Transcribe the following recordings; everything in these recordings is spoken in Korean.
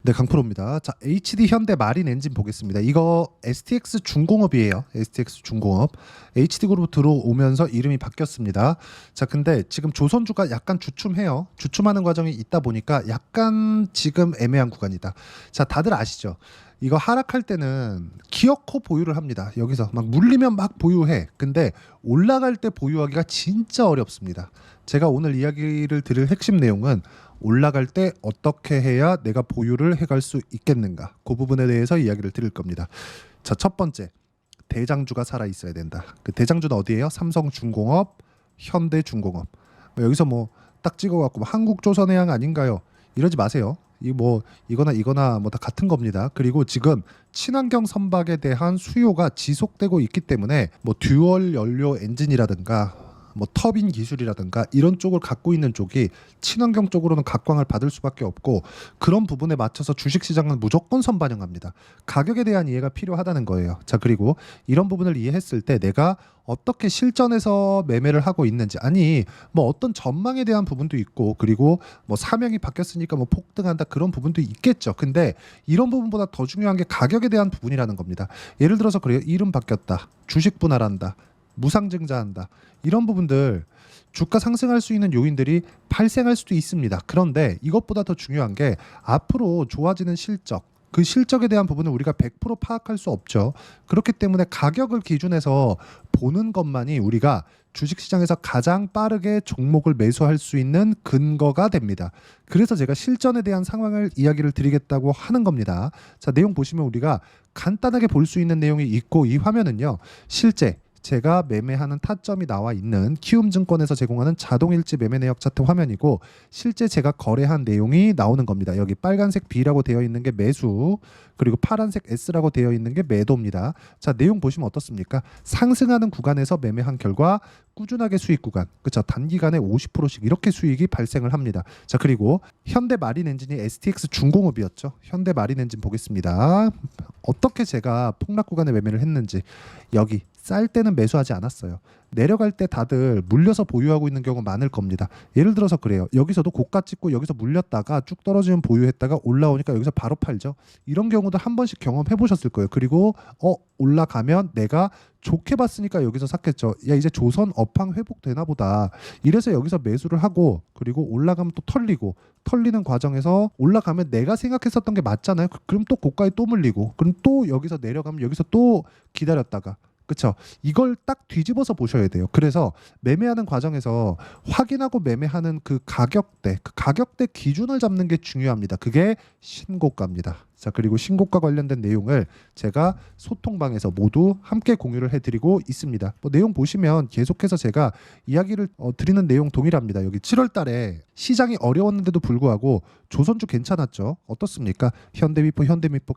네, 강프로입니다. 자, HD 현대 마린 엔진 보겠습니다. 이거 STX 중공업이에요. STX 중공업. HD 그룹 들어오면서 이름이 바뀌었습니다. 자, 근데 지금 조선주가 약간 주춤해요. 주춤하는 과정이 있다 보니까 약간 지금 애매한 구간이다. 자, 다들 아시죠? 이거 하락할 때는 기어코 보유를 합니다. 여기서 막 물리면 막 보유해. 근데 올라갈 때 보유하기가 진짜 어렵습니다. 제가 오늘 이야기를 드릴 핵심 내용은 올라갈 때 어떻게 해야 내가 보유를 해갈 수 있겠는가, 그 부분에 대해서 이야기를 드릴 겁니다. 자, 첫 번째, 대장주가 살아 있어야 된다. 그 대장주는 어디예요? 삼성중공업, 현대중공업. 여기서 뭐 딱 찍어갖고 한국조선해양 아닌가요? 이러지 마세요. 이 뭐 이거나 뭐 다 같은 겁니다. 그리고 지금 친환경 선박에 대한 수요가 지속되고 있기 때문에 뭐 듀얼 연료 엔진이라든가 뭐 터빈 기술이라든가 이런 쪽을 갖고 있는 쪽이 친환경 쪽으로는 각광을 받을 수밖에 없고, 그런 부분에 맞춰서 주식시장은 무조건 선반영합니다. 가격에 대한 이해가 필요하다는 거예요. 자, 그리고 이런 부분을 이해했을 때 내가 어떻게 실전에서 매매를 하고 있는지, 아니 뭐 어떤 전망에 대한 부분도 있고, 그리고 뭐 사명이 바뀌었으니까 뭐 폭등한다, 그런 부분도 있겠죠. 근데 이런 부분보다 더 중요한 게 가격에 대한 부분이라는 겁니다. 예를 들어서 그래요. 이름 바뀌었다, 주식 분할한다, 무상증자한다, 이런 부분들 주가 상승할 수 있는 요인들이 발생할 수도 있습니다. 그런데 이것보다 더 중요한 게 앞으로 좋아지는 실적, 그 실적에 대한 부분은 우리가 100% 파악할 수 없죠. 그렇기 때문에 가격을 기준해서 보는 것만이 우리가 주식시장에서 가장 빠르게 종목을 매수할 수 있는 근거가 됩니다. 그래서 제가 실전에 대한 상황을 이야기를 드리겠다고 하는 겁니다. 자, 내용 보시면 우리가 간단하게 볼 수 있는 내용이 있고, 이 화면은요, 실제 제가 매매하는 타점이 나와 있는 키움증권에서 제공하는 자동일지 매매 내역 차트 화면이고, 실제 제가 거래한 내용이 나오는 겁니다. 여기 빨간색 B라고 되어 있는 게 매수, 그리고 파란색 S라고 되어 있는 게 매도입니다. 자, 내용 보시면 어떻습니까? 상승하는 구간에서 매매한 결과 꾸준하게 수익 구간, 그렇죠? 단기간에 50%씩 이렇게 수익이 발생을 합니다. 자, 그리고 현대 마린 엔진이 STX 중공업이었죠. 현대 마린 엔진 보겠습니다. 어떻게 제가 폭락 구간에 매매를 했는지. 여기 쌀 때는 매수하지 않았어요. 내려갈 때 다들 물려서 보유하고 있는 경우 많을 겁니다. 예를 들어서 그래요. 여기서도 고가 찍고 여기서 물렸다가 쭉 떨어지면 보유했다가 올라오니까 여기서 바로 팔죠. 이런 경우도 한 번씩 경험해 보셨을 거예요. 그리고 올라가면 내가 좋게 봤으니까 여기서 샀겠죠. 야, 이제 조선 업황 회복되나 보다, 이래서 여기서 매수를 하고, 그리고 올라가면 또 털리는 과정에서 올라가면 내가 생각했었던 게 맞잖아요. 그럼 또 고가에 또 물리고, 그럼 또 여기서 내려가면 여기서 또 기다렸다가, 그렇죠? 이걸 딱 뒤집어서 보셔야 돼요. 그래서 매매하는 과정에서 확인하고 매매하는 그 가격대 기준을 잡는 게 중요합니다. 그게 신고가입니다. 자, 그리고 신고가 관련된 내용을 제가 소통방에서 모두 함께 공유를 해드리고 있습니다. 뭐 내용 보시면 계속해서 제가 이야기를 드리는 내용 동일합니다. 여기 7월 달에 시장이 어려웠는데도 불구하고 조선주 괜찮았죠. 어떻습니까? 현대미포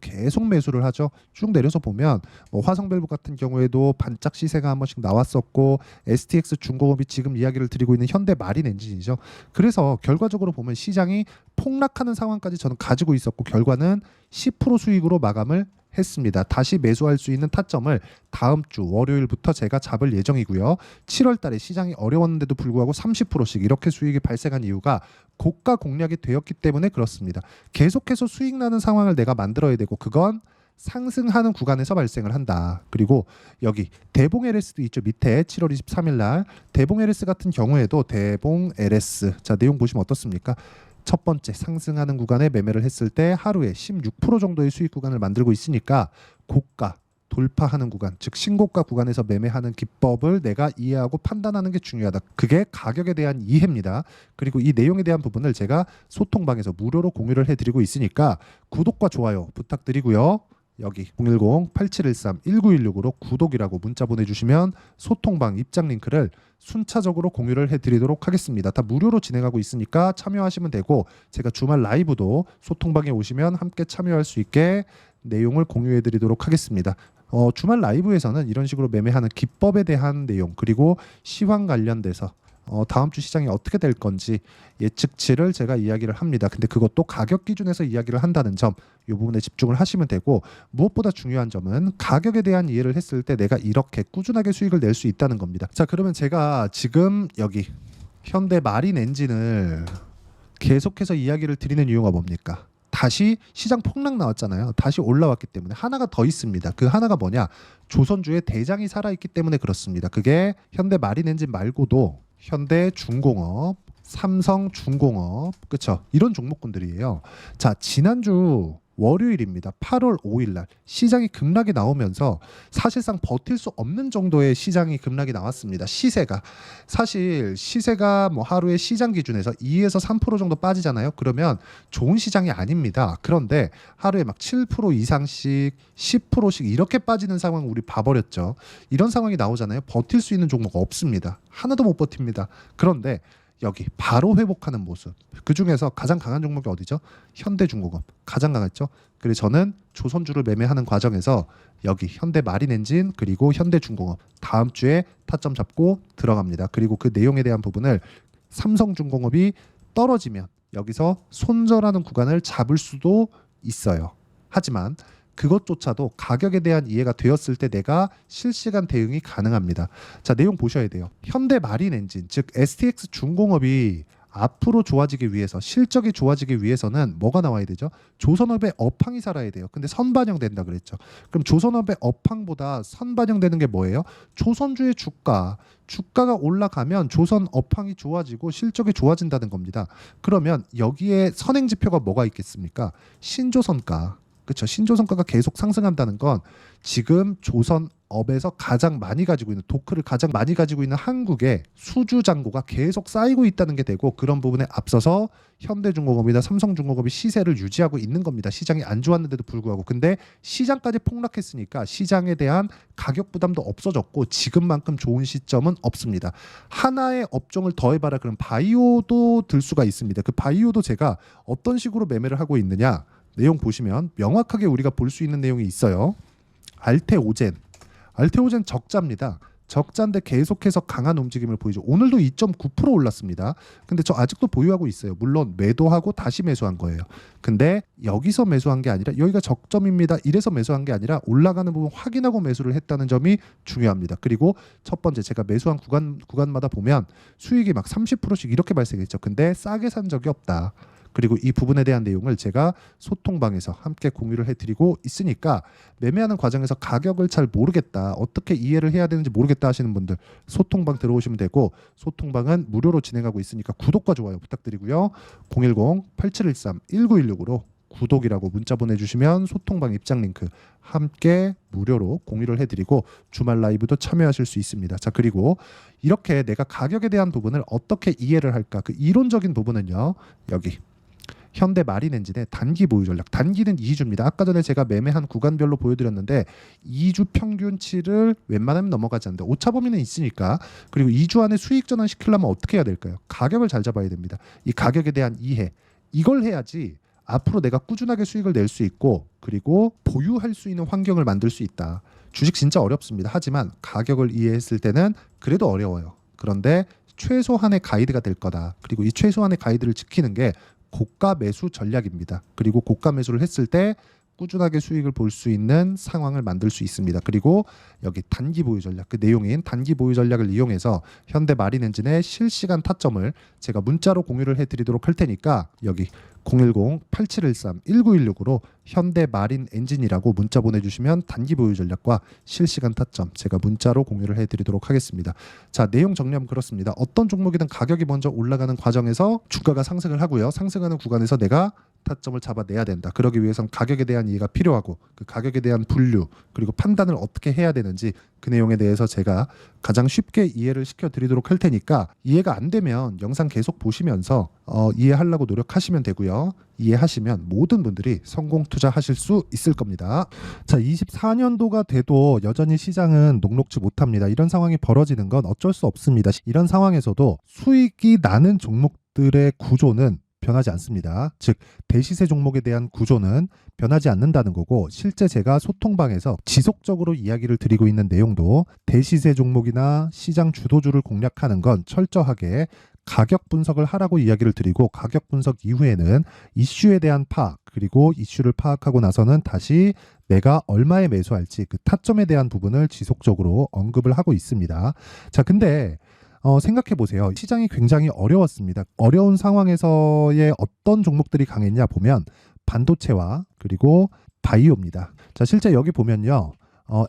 계속 매수를 하죠. 쭉 내려서 보면 뭐 화성밸브 같은 경우에도 반짝 시세가 한 번씩 나왔었고, STX 중공업이 지금 이야기를 드리고 있는 현대 마린 엔진이죠. 그래서 결과적으로 보면 시장이 폭락하는 상황까지 저는 가지고 있었고, 결과는 10% 수익으로 마감을 했습니다. 다시 매수할 수 있는 타점을 다음 주 월요일부터 제가 잡을 예정이고요. 7월 달에 시장이 어려웠는데도 불구하고 30%씩 이렇게 수익이 발생한 이유가 고가 공략이 되었기 때문에 그렇습니다. 계속해서 수익 나는 상황을 내가 만들어야 되고, 그건 상승하는 구간에서 발생을 한다. 그리고 여기 대봉 LS도 있죠. 밑에 7월 23일 날 대봉 LS 같은 경우에도 대봉 LS, 자, 내용 보시면 어떻습니까? 첫 번째, 상승하는 구간에 매매를 했을 때 하루에 16% 정도의 수익 구간을 만들고 있으니까 고가 돌파하는 구간, 즉 신고가 구간에서 매매하는 기법을 내가 이해하고 판단하는 게 중요하다. 그게 가격에 대한 이해입니다. 그리고 이 내용에 대한 부분을 제가 소통방에서 무료로 공유를 해드리고 있으니까 구독과 좋아요 부탁드리고요. 여기 010-8713-1916으로 구독이라고 문자 보내주시면 소통방 입장 링크를 순차적으로 공유를 해드리도록 하겠습니다. 다 무료로 진행하고 있으니까 참여하시면 되고, 제가 주말 라이브도 소통방에 오시면 함께 참여할 수 있게 내용을 공유해드리도록 하겠습니다. 주말 라이브에서는 이런 식으로 매매하는 기법에 대한 내용, 그리고 시황 관련돼서 다음 주 시장이 어떻게 될 건지 예측치를 제가 이야기를 합니다. 근데 그것도 가격 기준에서 이야기를 한다는 점, 이 부분에 집중을 하시면 되고, 무엇보다 중요한 점은 가격에 대한 이해를 했을 때 내가 이렇게 꾸준하게 수익을 낼 수 있다는 겁니다. 자, 그러면 제가 지금 여기 현대 마린 엔진을 계속해서 이야기를 드리는 이유가 뭡니까? 다시 시장 폭락 나왔잖아요. 다시 올라왔기 때문에 하나가 더 있습니다. 그 하나가 뭐냐? 조선주의 대장이 살아있기 때문에 그렇습니다. 그게 현대 마린엔진 말고도 현대중공업, 삼성중공업, 그쵸? 이런 종목군들이에요. 자, 지난주 월요일입니다. 8월 5일 날 시장이 급락이 나오면서 사실상 버틸 수 없는 정도의 시장이 급락이 나왔습니다. 시세가 사실 시세가 뭐 하루에 시장 기준에서 2에서 3% 정도 빠지잖아요. 그러면 좋은 시장이 아닙니다. 그런데 하루에 막 7% 이상씩 10%씩 이렇게 빠지는 상황 우리 봐버렸죠. 이런 상황이 나오잖아요. 버틸 수 있는 종목 없습니다. 하나도 못 버팁니다. 그런데 여기 바로 회복하는 모습. 그 중에서 가장 강한 종목이 어디죠? 현대중공업 가장 강했죠. 그래서 저는 조선주를 매매하는 과정에서 여기 현대마린엔진 그리고 현대중공업 다음 주에 타점 잡고 들어갑니다. 그리고 그 내용에 대한 부분을 삼성중공업이 떨어지면 여기서 손절하는 구간을 잡을 수도 있어요. 하지만 그것조차도 가격에 대한 이해가 되었을 때 내가 실시간 대응이 가능합니다. 자, 내용 보셔야 돼요. 현대마린엔진 즉 STX 중공업이 앞으로 좋아지기 위해서 실적이 좋아지기 위해서는 뭐가 나와야 되죠? 조선업의 업황이 살아야 돼요. 근데 선반영된다 그랬죠. 그럼 조선업의 업황보다 선반영되는 게 뭐예요? 조선주의 주가가 올라가면 조선 업황이 좋아지고 실적이 좋아진다는 겁니다. 그러면 여기에 선행 지표가 뭐가 있겠습니까? 신조선가. 그렇죠. 신조선가가 계속 상승한다는 건 지금 조선업에서 가장 많이 가지고 있는 도크를 가장 많이 가지고 있는 한국의 수주 잔고가 계속 쌓이고 있다는 게 되고 그런 부분에 앞서서 현대중공업이나 삼성중공업이 시세를 유지하고 있는 겁니다. 시장이 안 좋았는데도 불구하고. 근데 시장까지 폭락했으니까 시장에 대한 가격 부담도 없어졌고 지금만큼 좋은 시점은 없습니다. 하나의 업종을 더해봐라 그럼 바이오도 들 수가 있습니다. 그 바이오도 제가 어떤 식으로 매매를 하고 있느냐 내용 보시면 명확하게 우리가 볼 수 있는 내용이 있어요. 알테오젠 적자입니다. 적자인데 계속해서 강한 움직임을 보이죠. 오늘도 2.9% 올랐습니다. 근데 저 아직도 보유하고 있어요. 물론 매도하고 다시 매수한 거예요. 근데 여기서 매수한 게 아니라 여기가 적점입니다. 이래서 매수한 게 아니라 올라가는 부분 확인하고 매수를 했다는 점이 중요합니다. 그리고 첫 번째 제가 매수한 구간마다 보면 수익이 막 30%씩 이렇게 발생했죠. 근데 싸게 산 적이 없다. 그리고 이 부분에 대한 내용을 제가 소통방에서 함께 공유를 해드리고 있으니까 매매하는 과정에서 가격을 잘 모르겠다 어떻게 이해를 해야 되는지 모르겠다 하시는 분들 소통방 들어오시면 되고 소통방은 무료로 진행하고 있으니까 구독과 좋아요 부탁드리고요. 010-8713-1916으로 구독이라고 문자 보내주시면 소통방 입장 링크 함께 무료로 공유를 해드리고 주말 라이브도 참여하실 수 있습니다. 자, 그리고 이렇게 내가 가격에 대한 부분을 어떻게 이해를 할까 그 이론적인 부분은요 여기 현대마린엔진의 단기 보유 전략. 단기는 2주입니다. 아까 전에 제가 매매한 구간별로 보여드렸는데 2주 평균치를 웬만하면 넘어가지 않는데 오차 범위는 있으니까 그리고 2주 안에 수익 전환 시키려면 어떻게 해야 될까요? 가격을 잘 잡아야 됩니다. 이 가격에 대한 이해. 이걸 해야지 앞으로 내가 꾸준하게 수익을 낼 수 있고 그리고 보유할 수 있는 환경을 만들 수 있다. 주식 진짜 어렵습니다. 하지만 가격을 이해했을 때는 그래도 어려워요. 그런데 최소한의 가이드가 될 거다. 그리고 이 최소한의 가이드를 지키는 게 고가 매수 전략입니다. 그리고 고가 매수를 했을 때 꾸준하게 수익을 볼 수 있는 상황을 만들 수 있습니다. 그리고 여기 단기 보유 전략 그 내용인 단기 보유 전략을 이용해서 현대마린엔진의 실시간 타점을 제가 문자로 공유를 해드리도록 할 테니까 여기 010-8713-1916으로 현대마린엔진이라고 문자 보내주시면 단기 보유 전략과 실시간 타점 제가 문자로 공유를 해드리도록 하겠습니다. 자, 내용 정리하면 그렇습니다. 어떤 종목이든 가격이 먼저 올라가는 과정에서 주가가 상승을 하고요. 상승하는 구간에서 내가 타점을 잡아내야 된다. 그러기 위해선 가격에 대한 이해가 필요하고 그 가격에 대한 분류 그리고 판단을 어떻게 해야 되는지 그 내용에 대해서 제가 가장 쉽게 이해를 시켜드리도록 할 테니까 이해가 안 되면 영상 계속 보시면서 이해하려고 노력하시면 되고요. 이해하시면 모든 분들이 성공 투자하실 수 있을 겁니다. 자, 24년도가 돼도 여전히 시장은 녹록지 못합니다. 이런 상황이 벌어지는 건 어쩔 수 없습니다. 이런 상황에서도 수익이 나는 종목들의 구조는 변하지 않습니다. 즉 대시세 종목에 대한 구조는 변하지 않는다는 거고 실제 제가 소통방에서 지속적으로 이야기를 드리고 있는 내용도 대시세 종목이나 시장 주도주를 공략하는 건 철저하게 가격 분석을 하라고 이야기를 드리고 가격 분석 이후에는 이슈에 대한 파악 그리고 이슈를 파악하고 나서는 다시 내가 얼마에 매수할지 그 타점에 대한 부분을 지속적으로 언급을 하고 있습니다. 자, 근데 생각해 보세요. 시장이 굉장히 어려웠습니다. 어려운 상황에서의 어떤 종목들이 강했냐 보면 반도체와 그리고 바이오입니다. 자, 실제 여기 보면요.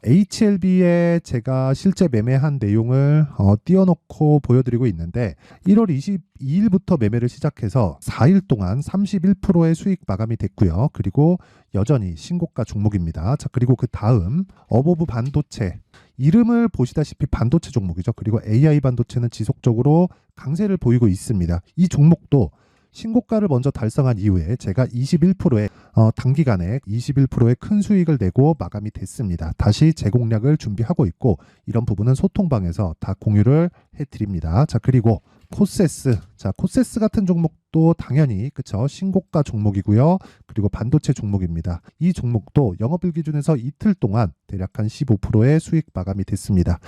HLB에 제가 실제 매매한 내용을 띄워놓고 보여드리고 있는데 1월 22일부터 매매를 시작해서 4일 동안 31%의 수익 마감이 됐고요. 그리고 여전히 신고가 종목입니다. 자, 그리고 그 다음 어보브 반도체, 이름을 보시다시피 반도체 종목이죠. 그리고 AI 반도체는 지속적으로 강세를 보이고 있습니다. 이 종목도 신고가를 먼저 달성한 이후에 제가 21%의 단기간에 21%의 큰 수익을 내고 마감이 됐습니다. 다시 재공략을 준비하고 있고 이런 부분은 소통방에서 다 공유를 해드립니다. 자, 그리고 코세스. 자, 코세스 같은 종목도 당연히 그쵸, 신고가 종목이고요. 그리고 반도체 종목입니다. 이 종목도 영업일 기준에서 이틀 동안 대략 한 15%의 수익 마감이 됐습니다.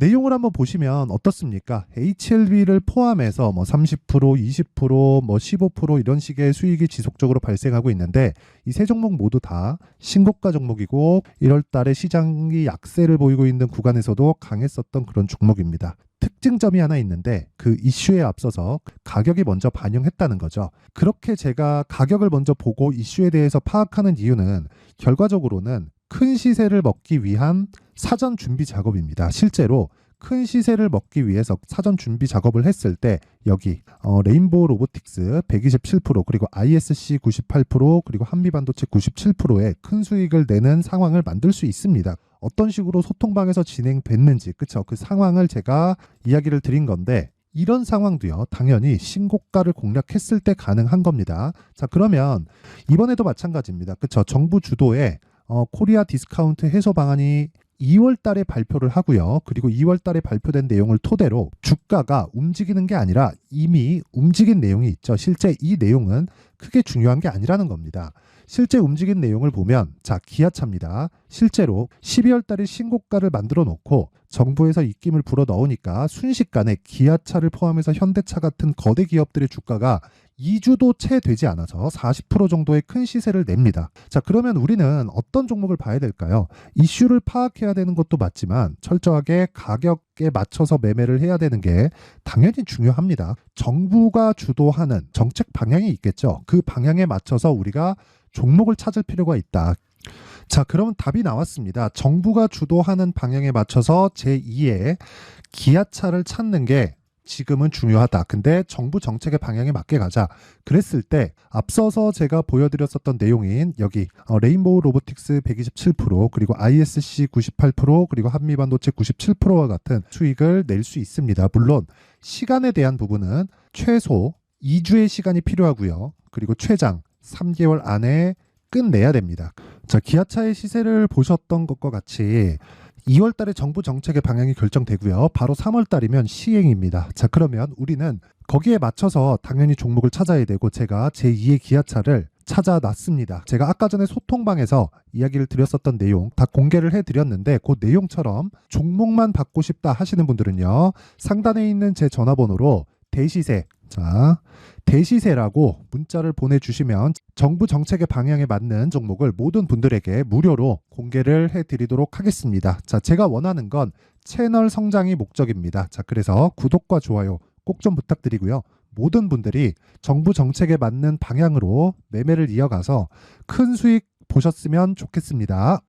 내용을 한번 보시면 어떻습니까? HLB를 포함해서 뭐 30%, 20%, 뭐 15% 이런 식의 수익이 지속적으로 발생하고 있는데 이 세 종목 모두 다 신고가 종목이고 1월 달에 시장이 약세를 보이고 있는 구간에서도 강했었던 그런 종목입니다. 특징점이 하나 있는데 그 이슈에 앞서서 가격이 먼저 반영했다는 거죠. 그렇게 제가 가격을 먼저 보고 이슈에 대해서 파악하는 이유는 결과적으로는 큰 시세를 먹기 위한 사전 준비 작업입니다. 실제로 큰 시세를 먹기 위해서 사전 준비 작업을 했을 때 여기 레인보우 로보틱스 127% 그리고 ISC 98% 그리고 한미반도체 97%의 큰 수익을 내는 상황을 만들 수 있습니다. 어떤 식으로 소통방에서 진행됐는지 그쵸, 그 상황을 제가 이야기를 드린 건데 이런 상황도요 당연히 신고가를 공략했을 때 가능한 겁니다. 자, 그러면 이번에도 마찬가지입니다. 그쵸, 정부 주도의 코리아 디스카운트 해소 방안이 2월 달에 발표를 하고요. 그리고 2월 달에 발표된 내용을 토대로 주가가 움직이는 게 아니라 이미 움직인 내용이 있죠. 실제 이 내용은 크게 중요한 게 아니라는 겁니다. 실제 움직인 내용을 보면 자, 기아차입니다. 실제로 12월 달에 신고가를 만들어 놓고 정부에서 입김을 불어 넣으니까 순식간에 기아차를 포함해서 현대차 같은 거대 기업들의 주가가 2주도 채 되지 않아서 40% 정도의 큰 시세를 냅니다. 자, 그러면 우리는 어떤 종목을 봐야 될까요? 이슈를 파악해야 되는 것도 맞지만 철저하게 가격에 맞춰서 매매를 해야 되는 게 당연히 중요합니다. 정부가 주도하는 정책 방향이 있겠죠. 그 방향에 맞춰서 우리가 종목을 찾을 필요가 있다. 자, 그러면 답이 나왔습니다. 정부가 주도하는 방향에 맞춰서 제2의 기아차를 찾는 게 지금은 중요하다. 근데 정부 정책의 방향에 맞게 가자. 그랬을 때 앞서서 제가 보여드렸었던 내용인 여기 레인보우 로보틱스 127% 그리고 ISC 98% 그리고 한미반도체 97%와 같은 수익을 낼 수 있습니다. 물론 시간에 대한 부분은 최소 2주의 시간이 필요하고요. 그리고 최장 3개월 안에 끝내야 됩니다. 자, 기아차의 시세를 보셨던 것과 같이 2월 달에 정부 정책의 방향이 결정되고요. 바로 3월 달이면 시행입니다. 자, 그러면 우리는 거기에 맞춰서 당연히 종목을 찾아야 되고 제가 제2의 기아차를 찾아놨습니다. 제가 아까 전에 소통방에서 이야기를 드렸었던 내용 다 공개를 해드렸는데 그 내용처럼 종목만 받고 싶다 하시는 분들은요. 상단에 있는 제 전화번호로 대시세, 자, 대시세라고 문자를 보내주시면 정부 정책의 방향에 맞는 종목을 모든 분들에게 무료로 공개를 해드리도록 하겠습니다. 자, 제가 원하는 건 채널 성장이 목적입니다. 자, 그래서 구독과 좋아요 꼭 좀 부탁드리고요. 모든 분들이 정부 정책에 맞는 방향으로 매매를 이어가서 큰 수익 보셨으면 좋겠습니다.